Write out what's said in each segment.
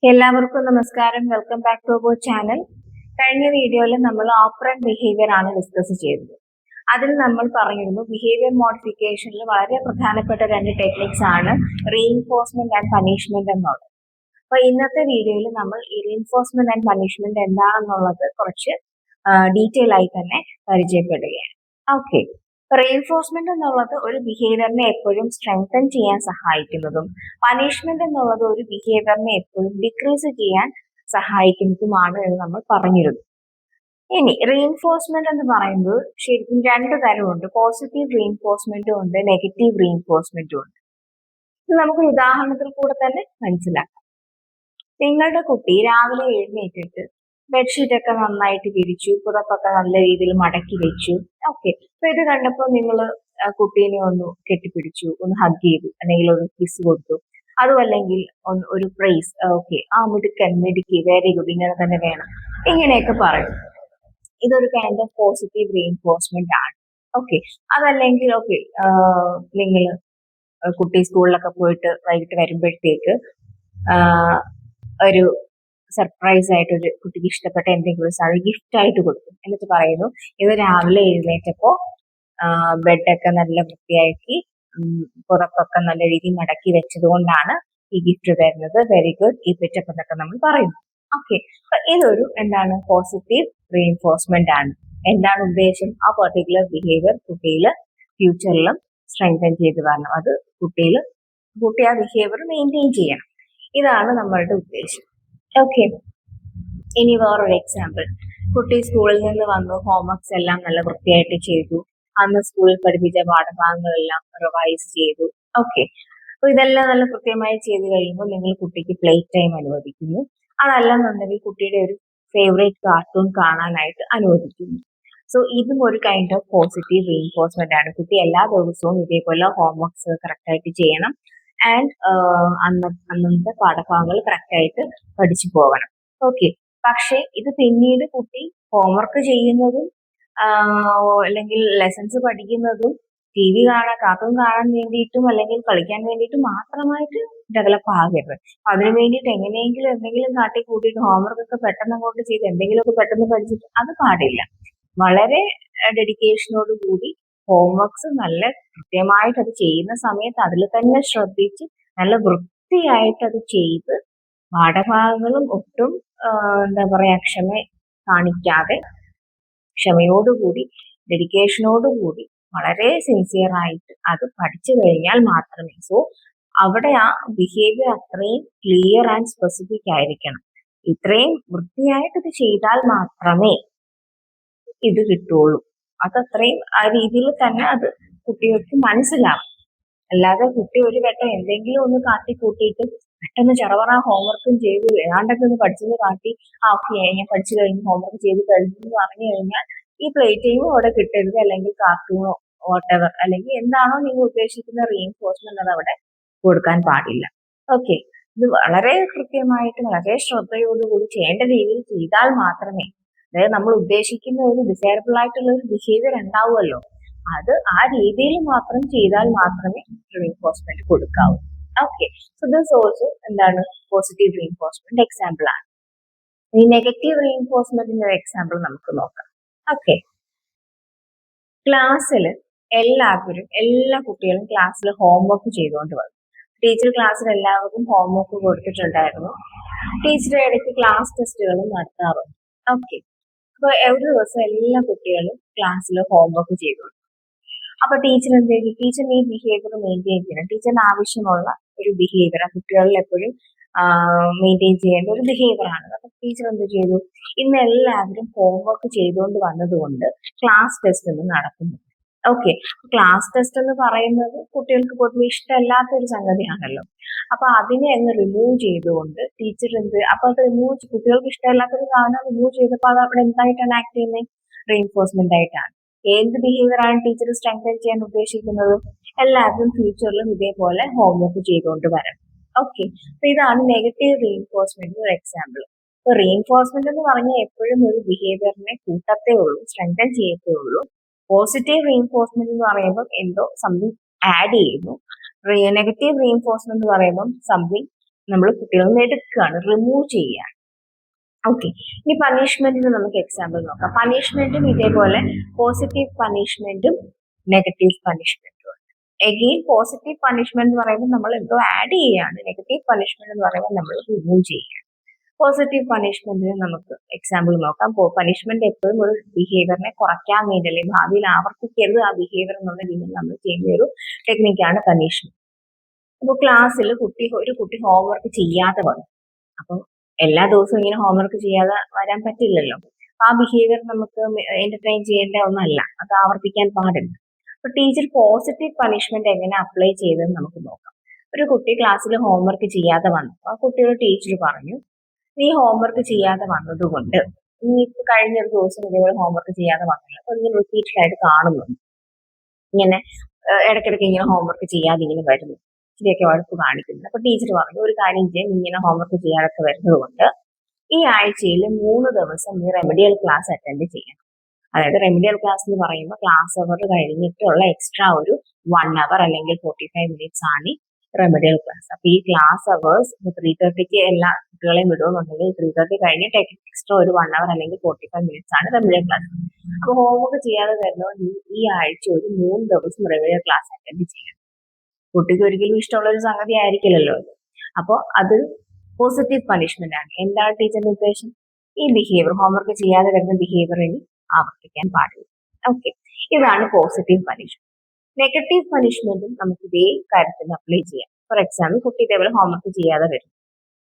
എല്ലാവർക്കും നമസ്കാരം. Welcome back to our channel. കഴിഞ്ഞ വീഡിയോയിൽ നമ്മൾ ഓപ്പറന്റ് ബിഹേവിയർ ആണ് ഡിസ്കസ് ചെയ്തത്. അതിൽ നമ്മൾ പറഞ്ഞിരുന്നു ബിഹേവിയർ മോഡിഫിക്കേഷനിൽ വളരെ പ്രധാനപ്പെട്ട രണ്ട് ടെക്നിക്സ് ആണ് റീഇൻഫോഴ്സ്മെന്റ് ആൻഡ് പണിഷ്മെന്റ് എന്നുള്ളത്. അപ്പൊ ഇന്നത്തെ വീഡിയോയിൽ നമ്മൾ ഈ റീഇൻഫോഴ്സ്മെന്റ് ആൻഡ് പണിഷ്മെന്റ് എന്താണെന്നുള്ളത് കുറച്ച് ഡീറ്റെയിൽ ആയി തന്നെ പരിചയപ്പെടുകയാണ്. ഓക്കെ, റീഇൻഫോഴ്സ്മെന്റ് എന്നുള്ളത് ഒരു ബിഹേവിയറിനെ എപ്പോഴും സ്ട്രെങ്തൻ ചെയ്യാൻ സഹായിക്കുന്നതും പണിഷ്മെന്റ് എന്നുള്ളത് ഒരു ബിഹേവിയറിനെ എപ്പോഴും ഡിക്രീസ് ചെയ്യാൻ സഹായിക്കുന്നതുമാണ് എന്ന് നമ്മൾ പറഞ്ഞിരുന്നു. ഇനി റീഇൻഫോഴ്സ്മെന്റ് എന്ന് പറയുന്നത് ശരിക്കും രണ്ട് തരമുണ്ട്. പോസിറ്റീവ് റീഇൻഫോഴ്സ്മെന്റും ഉണ്ട്, നെഗറ്റീവ് റീഇൻഫോഴ്സ്മെന്റും ഉണ്ട്. ഇത് നമുക്ക് ഉദാഹരണത്തിൽ കൂടെ തന്നെ മനസ്സിലാക്കാം. നിങ്ങളുടെ കുട്ടി രാവിലെ എഴുന്നേറ്റിട്ട് ബെഡ്ഷീറ്റ് ഒക്കെ നന്നായിട്ട് വിരിച്ചു, പുറത്തൊക്കെ നല്ല രീതിയിൽ മടക്കി വെച്ചു. ഓക്കെ, അപ്പൊ ഇത് കണ്ടപ്പോൾ നിങ്ങൾ കുട്ടീനെ ഒന്ന് കെട്ടിപ്പിടിച്ചു, ഒന്ന് ഹഗ് ചെയ്തു, അല്ലെങ്കിൽ ഒരു കിസ് കൊടുത്തു. അതുമല്ലെങ്കിൽ ഒരു പ്രൈസ്, ഓക്കെ ആ മിടുക്കൻ മിടുക്കി, വെരി ഗുഡ്, ഇങ്ങനെ തന്നെ വേണം, ഇങ്ങനെയൊക്കെ പറയും. ഇതൊരു കൈൻഡ് ഓഫ് പോസിറ്റീവ് റീഇൻഫോഴ്സ്മെന്റ് ആണ്. ഓക്കെ, അതല്ലെങ്കിൽ ഓക്കെ നിങ്ങൾ കുട്ടി സ്കൂളിലൊക്കെ പോയിട്ട് വൈകിട്ട് വരുമ്പോഴത്തേക്ക് ഒരു സർപ്രൈസ് ആയിട്ട് ഒരു കുട്ടിക്ക് ഇഷ്ടപ്പെട്ട എന്തെങ്കിലും സാധനം ഗിഫ്റ്റ് ആയിട്ട് കൊടുക്കും. എന്നിട്ട് പറയുന്നു, ഇത് രാവിലെ എഴുന്നേറ്റപ്പോ ബെഡൊക്കെ നല്ല വൃത്തിയാക്കി പുറത്തൊക്കെ നല്ല രീതിയിൽ മടക്കി വെച്ചത് കൊണ്ടാണ് ഈ ഗിഫ്റ്റ് തരുന്നത്, വെരി ഗുഡ്, ഈ പിറ്റപ്പ് എന്നൊക്കെ നമ്മൾ പറയുന്നു. ഓക്കെ, അപ്പൊ ഇതൊരു എന്താണ് പോസിറ്റീവ് റീഇൻഫോഴ്സ്മെന്റ് ആണ്. എന്താണ് ഉദ്ദേശം? ആ പെർട്ടിക്കുലർ ബിഹേവിയർ കുട്ടിയിൽ ഫ്യൂച്ചറിലും സ്ട്രെങ്തൻ ചെയ്ത് വരണം. അത് കുട്ടി ആ ബിഹേവിയർ മെയിൻറ്റെയിൻ ചെയ്യണം. ഇതാണ് നമ്മളുടെ ഉദ്ദേശം. ഓക്കെ, ഇനി വേറൊരു എക്സാമ്പിൾ. കുട്ടി സ്കൂളിൽ നിന്ന് വന്നു, ഹോംവർക്സ് എല്ലാം നല്ല വൃത്തിയായിട്ട് ചെയ്തു, അന്ന് സ്കൂളിൽ പഠിപ്പിച്ച പാഠഭാഗങ്ങളെല്ലാം റിവൈസ് ചെയ്തു. ഓക്കെ, അപ്പൊ ഇതെല്ലാം നല്ല കൃത്യമായി ചെയ്ത് കഴിയുമ്പോൾ നിങ്ങൾ കുട്ടിക്ക് പ്ലേ ടൈം അനുവദിക്കുന്നു. അതല്ലെന്നുണ്ടെങ്കിൽ കുട്ടിയുടെ ഒരു ഫേവറേറ്റ് കാർട്ടൂൺ കാണാനായിട്ട് അനുവദിക്കുന്നു. സോ ഇതും ഒരു കൈൻഡ് ഓഫ് പോസിറ്റീവ് റീഇൻഫോഴ്സ്മെന്റ് ആണ്. കുട്ടി എല്ലാ ദിവസവും ഇതേപോലെ ഹോംവർക്സ് കറക്റ്റായിട്ട് ചെയ്യണം ആൻഡ് അന്നത്തെ പാഠഭാഗങ്ങൾ കറക്റ്റായിട്ട് പഠിച്ചു പോകണം. ഓക്കെ, പക്ഷെ ഇത് പിന്നീട് കുട്ടി ഹോംവർക്ക് ചെയ്യുന്നതും അല്ലെങ്കിൽ ലെസൺസ് പഠിക്കുന്നതും ടി വി കാർട്ടൂൺ കാണാൻ വേണ്ടിയിട്ടും അല്ലെങ്കിൽ കളിക്കാൻ വേണ്ടിയിട്ടും മാത്രമായിട്ട് ഡെവലപ്പ് ആകരുത്. അതിനു വേണ്ടിയിട്ട് എങ്ങനെയെങ്കിലും എന്തെങ്കിലും കാട്ടി കൂട്ടിയിട്ട് ഹോംവർക്ക് ഒക്കെ പെട്ടെന്ന് അങ്ങോട്ട് ചെയ്ത് എന്തെങ്കിലുമൊക്കെ പെട്ടെന്ന് പഠിച്ചിട്ട് അത് പാടില്ല. വളരെ ഡെഡിക്കേഷനോട് കൂടി ഹോംവർക്സ് നല്ല കൃത്യമായിട്ട് അത് ചെയ്യുന്ന സമയത്ത് അതിൽ തന്നെ ശ്രദ്ധിച്ച് നല്ല വൃത്തിയായിട്ട് അത് ചെയ്ത് പാഠഭാഗങ്ങളും ഒട്ടും എന്താ പറയാ കാണിക്കാതെ ക്ഷമയോടുകൂടി ഡെഡിക്കേഷനോടുകൂടി വളരെ സിൻസിയർ ആയിട്ട് അത് പഠിച്ചു കഴിഞ്ഞാൽ മാത്രമേ, സോ അവിടെ ആ ബിഹേവിയർ അത്രയും ക്ലിയർ ആൻഡ് സ്പെസിഫിക് ആയിരിക്കണം. ഇത്രയും വൃത്തിയായിട്ട് ഇത് ചെയ്താൽ മാത്രമേ ഇത് കിട്ടുള്ളൂ. അതത്രയും ആ രീതിയിൽ തന്നെ അത് കുട്ടികൾക്ക് മനസ്സിലാവും. അല്ലാതെ കുട്ടി ഒരു വട്ടം എന്തെങ്കിലും ഒന്ന് കാട്ടിക്കൂട്ടിയിട്ട് പെട്ടെന്ന് ചെറവറ ഹോംവർക്കും ചെയ്ത് ഏതാണ്ടൊക്കെ ഒന്ന് പഠിച്ചത് കാട്ടി ഓക്കെ ഞാൻ പഠിച്ചു കഴിഞ്ഞു, ഹോംവർക്ക് ചെയ്ത് കഴിഞ്ഞു എന്ന് പറഞ്ഞു കഴിഞ്ഞാൽ ഈ പ്ലേ ടൈമും അവിടെ കിട്ടരുത്, അല്ലെങ്കിൽ കാർട്ടൂണോ വാട്ടെവർ, അല്ലെങ്കിൽ എന്താണോ നിങ്ങൾ ഉദ്ദേശിക്കുന്ന റീഇൻഫോഴ്സ്മെന്റ് അത് അവിടെ കൊടുക്കാൻ പാടില്ല. ഓക്കെ, ഇത് വളരെ കൃത്യമായിട്ട് വളരെ ശ്രദ്ധയോടുകൂടി ചെയ്യേണ്ട രീതിയിൽ ചെയ്താൽ മാത്രമേ, അതായത് നമ്മൾ ഉദ്ദേശിക്കുന്ന ഒരു ഡിസൈറബിൾ ആയിട്ടുള്ള ഒരു ബിഹേവിയർ ഉണ്ടാവുമല്ലോ, അത് ആ രീതിയിൽ മാത്രം ചെയ്താൽ മാത്രമേ റീഇൻഫോഴ്സ്മെന്റ് കൊടുക്കാവൂ. ഓക്കെ, സോ ദിസ് ഓൾസോ എന്താണ് പോസിറ്റീവ് റീഇൻഫോഴ്സ്മെന്റ് എക്സാമ്പിൾ ആണ്. ഈ നെഗറ്റീവ് റീഇൻഫോഴ്സ്മെന്റിന്റെ ഒരു എക്സാമ്പിൾ നമുക്ക് നോക്കാം. ഓക്കെ, ക്ലാസ്സിൽ എല്ലാ കുട്ടികളും ക്ലാസ്സിൽ ഹോംവർക്ക് ചെയ്തുകൊണ്ട് വന്നു. ടീച്ചർ ക്ലാസ്സിൽ എല്ലാവർക്കും ഹോംവർക്ക് കൊടുത്തിട്ടുണ്ടായിരുന്നു. ടീച്ചർ ഇടയ്ക്ക് ക്ലാസ് ടെസ്റ്റുകളും നടത്താറുണ്ട്. ഓക്കെ, അപ്പൊ ഒരു ദിവസം എല്ലാ കുട്ടികളും ക്ലാസ്സിൽ ഹോംവർക്ക് ചെയ്തു. അപ്പൊ ടീച്ചർ എന്ത് ചെയ്തു? ടീച്ചർ ഈ ബിഹേവിയർ മെയിൻറ്റെയിൻ ചെയ്യണം. ടീച്ചറിന് ആവശ്യമുള്ള ഒരു ബിഹേവിയർ ആ കുട്ടികളിൽ എപ്പോഴും മെയിൻറ്റെയിൻ ചെയ്യേണ്ട ഒരു ബിഹേവിയർ ആണ്. അപ്പൊ ടീച്ചർ എന്ത് ചെയ്തു? ഇന്ന് എല്ലാവരും ഹോംവർക്ക് ചെയ്തുകൊണ്ട് വന്നതുകൊണ്ട് ക്ലാസ് ടെസ്റ്റ് ഒന്ന് നടക്കുന്നു. ഓക്കെ, ക്ലാസ് ടെസ്റ്റ് എന്ന് പറയുന്നത് കുട്ടികൾക്ക് പൊതുവെ ഇഷ്ടമല്ലാത്ത ഒരു സംഗതിയാണല്ലോ. അപ്പൊ അതിനെ അങ്ങ് റിമൂവ് ചെയ്തുകൊണ്ട് ടീച്ചർ അപ്പൊ അത് കുട്ടികൾക്ക് ഇഷ്ടമല്ലാത്തൊരു സാധനം റിമൂവ് ചെയ്തപ്പോൾ അത് അവിടെ എന്തായിട്ടാണ് ആക്ട് ചെയ്യുന്നത്? റീഇൻഫോഴ്സ്മെന്റ് ആയിട്ടാണ്. ഏത് ബിഹേവിയർ ആണ് ടീച്ചർ സ്ട്രെങ്തൻ ചെയ്യാൻ ഉദ്ദേശിക്കുന്നത്? എല്ലാവരും ഫ്യൂച്ചറിലും ഇതേപോലെ ഹോംവർക്ക് ചെയ്തുകൊണ്ട് വരണം. ഓക്കെ, അപ്പൊ ഇതാണ് നെഗറ്റീവ് റീഇൻഫോഴ്സ്മെന്റ് ഒരു എക്സാമ്പിൾ. അപ്പൊ റീഇൻഫോഴ്സ്മെന്റ് എന്ന് പറഞ്ഞാൽ എപ്പോഴും ഒരു ബിഹേവിയറിനെ കൂട്ടത്തേ ഉള്ളൂ, സ്ട്രെങ്തൻ ചെയ്യത്തേ ഉള്ളൂ. പോസിറ്റീവ് റീഇൻഫോഴ്സ്മെന്റ് എന്ന് പറയുമ്പോൾ എന്തോ സംതിങ് ആഡ് ചെയ്യുന്നു. നെഗറ്റീവ് റീഇൻഫോഴ്സ്മെന്റ് എന്ന് പറയുമ്പോൾ സംതിങ് നമ്മൾ കുട്ടികളിൽ നിന്ന് എടുക്കുകയാണ്, റിമൂവ് ചെയ്യുകയാണ്. ഓക്കെ, ഇനി പണിഷ്മെന്റിന് നമുക്ക് എക്സാമ്പിൾ നോക്കാം. പണിഷ്മെന്റും ഇതേപോലെ പോസിറ്റീവ് പണിഷ്മെന്റും നെഗറ്റീവ് പണിഷ്മെന്റും ഉണ്ട്. എഗെയിൻ പോസിറ്റീവ് പണിഷ്മെന്റ് എന്ന് പറയുമ്പോൾ നമ്മൾ എന്തോ ആഡ് ചെയ്യുകയാണ്, നെഗറ്റീവ് പണിഷ്മെന്റ് എന്ന് പറയുമ്പോൾ നമ്മൾ റിമൂവ് ചെയ്യുകയാണ്. പോസിറ്റീവ് പണിഷ്മെന്റിന് നമുക്ക് എക്സാമ്പിൾ നോക്കാം. പണിഷ്മെന്റ് എപ്പോഴും ഒരു ബിഹേവിയറിനെ കുറയ്ക്കാൻ വേണ്ടി, അല്ലെങ്കിൽ ഭാവിയിൽ ആവർത്തിക്കരുത് ആ ബിഹേവിയർ എന്നുള്ള രീതിയിൽ നമ്മൾ ചെയ്യുന്ന ഒരു ടെക്നിക്കാണ് പണിഷ്മെന്റ്. അപ്പോൾ ക്ലാസ്സിൽ ഒരു കുട്ടി ഹോംവർക്ക് ചെയ്യാതെ വന്നു. അപ്പം എല്ലാ ദിവസവും ഇങ്ങനെ ഹോംവർക്ക് ചെയ്യാതെ വരാൻ പറ്റില്ലല്ലോ. ആ ബിഹേവിയർ നമുക്ക് എന്റർടൈൻ ചെയ്യേണ്ട ഒന്നല്ല, അത് ആവർത്തിക്കാൻ പാടില്ല. അപ്പൊ ടീച്ചർ പോസിറ്റീവ് പണിഷ്മെന്റ് എങ്ങനെ അപ്ലൈ ചെയ്തെന്ന് നമുക്ക് നോക്കാം. ഒരു കുട്ടി ക്ലാസ്സിൽ ഹോംവർക്ക് ചെയ്യാതെ വന്നു. ആ കുട്ടിയോട് ടീച്ചർ പറഞ്ഞു, നീ ഹോംവർക്ക് ചെയ്യാതെ വന്നതുകൊണ്ട് നീ ഇപ്പൊ കഴിഞ്ഞ ഒരു ദിവസം ഇതേപോലെ ഹോംവർക്ക് ചെയ്യാതെ വന്നില്ല, അപ്പൊ ഇങ്ങനെ റിപ്പീറ്റഡ് ആയിട്ട് കാണുന്നുണ്ട്, ഇങ്ങനെ ഇടയ്ക്കിടയ്ക്ക് ഇങ്ങനെ ഹോംവർക്ക് ചെയ്യാതെ ഇങ്ങനെ വരുന്നു, ഇച്ചിരിയൊക്കെ വഴക്ക് കാണിക്കുന്നത്. അപ്പൊ ടീച്ചർ പറഞ്ഞു, ഒരു കാര്യം ചെയ്യാൻ, ഇങ്ങനെ ഹോംവർക്ക് ചെയ്യാതൊക്കെ വരുന്നത് കൊണ്ട് ഈ ആഴ്ചയിൽ 3 ദിവസം നീ റെമഡിയൽ ക്ലാസ് അറ്റൻഡ് ചെയ്യണം. അതായത് റെമഡിയൽ ക്ലാസ് എന്ന് പറയുമ്പോൾ ക്ലാസ് അവർ കഴിഞ്ഞിട്ടുള്ള എക്സ്ട്രാ ഒരു 1 hour അല്ലെങ്കിൽ 45 minutes ആണ് റെമഡിയൽ ക്ലാസ്. അപ്പൊ ഈ ക്ലാസ് അവേഴ്സ് 3:30ക്ക് എല്ലാ കുട്ടികളെയും വിടുമെന്നുണ്ടെങ്കിൽ 3:30 കഴിഞ്ഞിട്ട് എക്സ്ട്രാ ഒരു 1 hour അല്ലെങ്കിൽ 45 minutes ആണ് റെമഡിയൽ ക്ലാസ്. അപ്പൊ ഹോംവർക്ക് ചെയ്യാതെ വരുന്നവർ ഈ ആഴ്ച ഒരു 3 ദിവസം റെമഡിയൽ ക്ലാസ് അറ്റൻഡ് ചെയ്യണം. കുട്ടിക്ക് ഒരിക്കലും ഇഷ്ടമുള്ള ഒരു സംഗതി ആയിരിക്കില്ലല്ലോ അത്. അപ്പോൾ അത് പോസിറ്റീവ് പണിഷ്മെന്റ് ആണ്. എന്താണ് ടീച്ചറിന്റെ ഉദ്ദേശം? ഈ ബിഹേവിയർ, ഹോംവർക്ക് ചെയ്യാതെ വരുന്ന ബിഹേവിയർ ഇനി ആവർത്തിക്കാൻ പാടില്ല. ഓക്കെ, ഇതാണ് പോസിറ്റീവ് പണിഷ്മെന്റ്. നെഗറ്റീവ് പണിഷ്മെന്റും നമുക്ക് ഇതേ കാര്യത്തിൽ അപ്ലൈ ചെയ്യാം. ഫോർ എക്സാമ്പിൾ, കുട്ടി ഇതേപോലെ ഹോംവർക്ക് ചെയ്യാതെ വരും.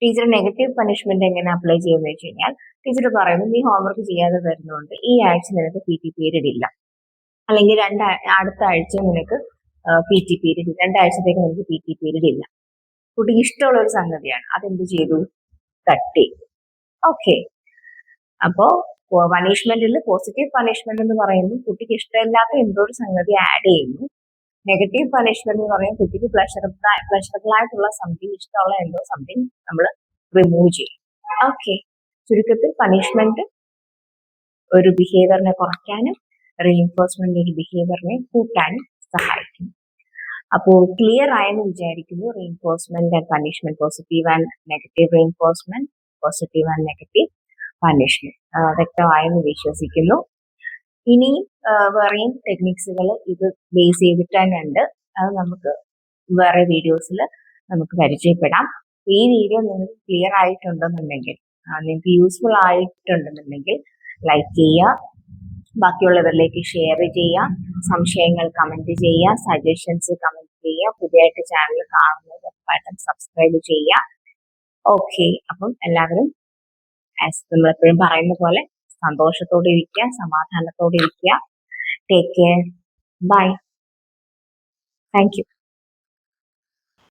ടീച്ചർ നെഗറ്റീവ് പണിഷ്മെന്റ് എങ്ങനെ അപ്ലൈ ചെയ്യുമെന്ന് വെച്ച് കഴിഞ്ഞാൽ, ടീച്ചർ പറയുന്നു, നീ ഹോംവർക്ക് ചെയ്യാതെ വരുന്നതുകൊണ്ട് ഈ ആഴ്ച നിനക്ക് PT പീരീഡ് ഇല്ല, അല്ലെങ്കിൽ അടുത്ത ആഴ്ച നിനക്ക് PT പീരീഡ്, 2 ആഴ്ചത്തേക്ക് നിനക്ക് PT പീരീഡ് ഇല്ല. കുട്ടിക്ക് ഇഷ്ടമുള്ള ഒരു സംഗതിയാണ്, അതെന്ത് ചെയ്തു? തട്ടി. ഓക്കെ, അപ്പോ പണിഷ്മെന്റിൽ പോസിറ്റീവ് പണിഷ്മെന്റ് എന്ന് പറയുമ്പോൾ കുട്ടിക്ക് ഇഷ്ടമില്ലാത്ത എന്തോ ഒരു സംഗതി ആഡ് ചെയ്യുന്നു. നെഗറ്റീവ് പണിഷ്മെന്റ് എന്ന് പറയുമ്പോൾ കുട്ടിക്ക് പ്ലഷറബിൾ ആയിട്ടുള്ള സംതിങ്, ഇഷ്ടമുള്ള എന്തോ സംതിങ് നമ്മൾ റിമൂവ് ചെയ്യും. ഓക്കെ, ചുരുക്കത്തിൽ പണിഷ്മെന്റ് ഒരു ബിഹേവിയറിനെ കുറയ്ക്കാനും റീഇൻഫോഴ്സ്മെന്റ് ഒരു ബിഹേവിയറിനെ കൂട്ടാനും സഹായിക്കും. അപ്പോൾ ക്ലിയർ ആയെന്ന് വിചാരിക്കുന്നു. Reinforcement and punishment, positive and negative reinforcement, positive and negative punishment വ്യക്തമായെന്ന് വിശ്വസിക്കുന്നു. ഇനിയും വേറെയും ടെക്നിക്സുകൾ ഇത് ബേസ് ചെയ്തിട്ട് തന്നെ ഉണ്ട്. അത് നമുക്ക് വേറെ വീഡിയോസിൽ നമുക്ക് പരിചയപ്പെടാം. ഈ വീഡിയോ നിങ്ങൾക്ക് ക്ലിയർ ആയിട്ടുണ്ടെന്നുണ്ടെങ്കിൽ, നിങ്ങൾക്ക് യൂസ്ഫുൾ ആയിട്ടുണ്ടെന്നുണ്ടെങ്കിൽ ലൈക്ക് ചെയ്യുക, ബാക്കിയുള്ളവരിലേക്ക് ഷെയർ ചെയ്യുക, സംശയങ്ങൾ കമന്റ് ചെയ്യുക, സജഷൻസ് കമന്റ് ചെയ്യുക, പുതിയതായിട്ട് ചാനൽ കാണുന്നത് ഉറപ്പായിട്ടും സബ്സ്ക്രൈബ് ചെയ്യുക. ഓക്കെ, അപ്പം എല്ലാവരും നമ്മളെപ്പോഴും പറയുന്ന പോലെ സന്തോഷത്തോടെ ഇരിക്കുക, സമാധാനത്തോടെ ഇരിക്കുക. Take care, bye, thank U.